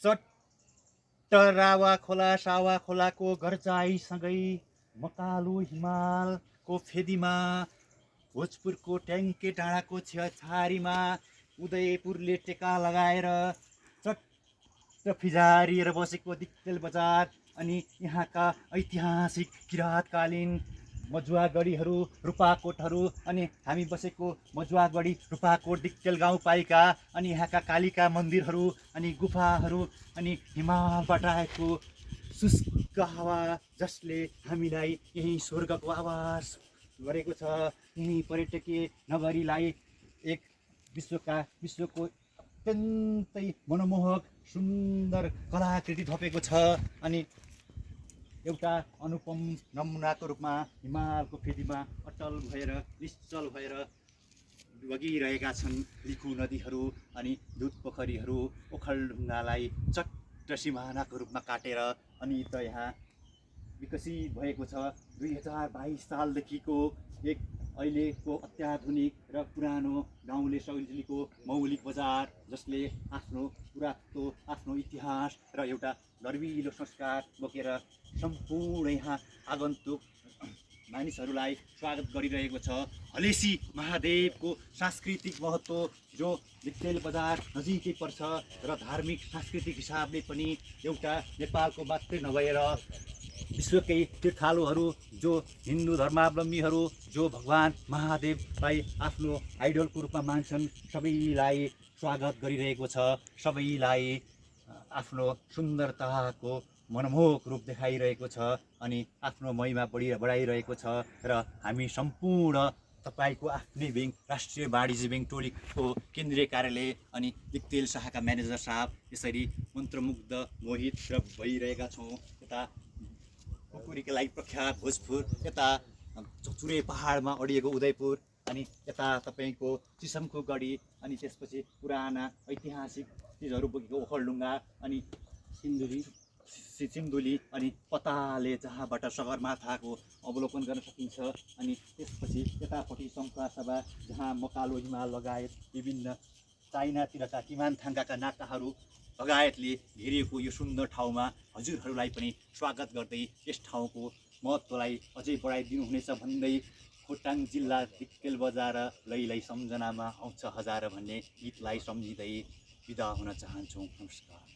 चट्ट रावा खोला सावा खोलाको गर्जाइसँगै मकालो हिमालको फेदीमा भोजपुरको ट्याङ्के डाँडाको छेउछारीमा उदयपुरले टेका लगाएर चट्ट फिजारिएर बसेको दिक्तेल बजार अनि यहाँका ऐतिहासिक किराँतकालीन मजुवागढीहरू रूपाकोटहरू अनि हामी बसेको मजुवागढी रूपाकोट दिक्तेल गाउँपालिका अनि यहाँका कालिका मन्दिरहरू अनि गुफाहरू अनि हिमालबाट आएको शुष्क हावा जसले हामीलाई यही स्वर्गको आवाज गरेको छ। यही पर्यटकीय नगरीलाई एक विश्वको अत्यन्तै मनमोहक सुन्दर कलाकृति थपेको छ अनि एउटा अनुपम नमुनाको रूपमा हिमालको फेदीमा अटल भएर निश्चल भएर बगिरहेका छन् लिखु नदीहरू अनि दुध पोखरीहरू ओखलढुङ्गालाई चट्ट सिमानाको रूपमा काटेर अनि त यहाँ विकसित भएको छ 2022 सालदेखिको एक अहिलेको अत्याधुनिक र पुरानो गाउँले शैलीको मौलिक बजार जसले आफ्नो पुरातत्व आफ्नो इतिहास र एउटा गर्विलो संस्कार बोकेर सम्पूर्ण यहाँ आगन्तुक मानिसहरूलाई स्वागत गरिरहेको छ। हलेसी महादेवको सांस्कृतिक महत्त्व जो दिक्तेल बजार नजिकै पर्छ र धार्मिक सांस्कृतिक हिसाबले पनि एउटा नेपालको मात्रै नभएर विश्वकै तीर्थालुहरू जो हिन्दू धर्मावलम्बीहरू जो भगवान् महादेवलाई आफ्नो आइडलको रूपमा मान्छन् सबैलाई स्वागत गरिरहेको छ। सबैलाई आफ्नो सुन्दरताको मनमोहक रूप देखाइरहेको छ अनि आफ्नो महिमा बढाइरहेको छ र हामी सम्पूर्ण तपाईँको आफ्नै ब्याङ्क राष्ट्रिय वाणिज्य ब्याङ्क टोलीको केन्द्रीय कार्यालय अनि दिक्तेल शाखाका म्यानेजर साहब यसरी मन्त्रमुग्ध मोहित र भइरहेका छौँ। यता कुकुरीका लागि प्रख्यात भोजपुर, यता चुरे पहाडमा अडिएको उदयपुर अनि यता तपाईँको चिसमको गढी अनि त्यसपछि पुराना ऐतिहासिक चिजहरू बोकेको ओखलढुङ्गा अनि सिन्धुली अनि पताले जहाँबाट सगरमाथाको अवलोकन गर्न सकिन्छ अनि त्यसपछि यतापट्टि शङ्खसभा जहाँ मकालो हिमाल लगायत विभिन्न चाइनातिरका किमानथाङ्गाका नाकाहरू लगायतले घेरिएको यो सुन्दर ठाउँमा हजुरहरूलाई पनि स्वागत गर्दै यस ठाउँको महत्त्वलाई अझै बढाइदिनु हुनेछ भन्दै खोटाङ जिल्ला दिक्तेल बजार लैलै सम्झनामा आउँछ हजार भन्ने गीतलाई सम्झिँदै बिदा हुन चाहन्छौँ। नमस्कार।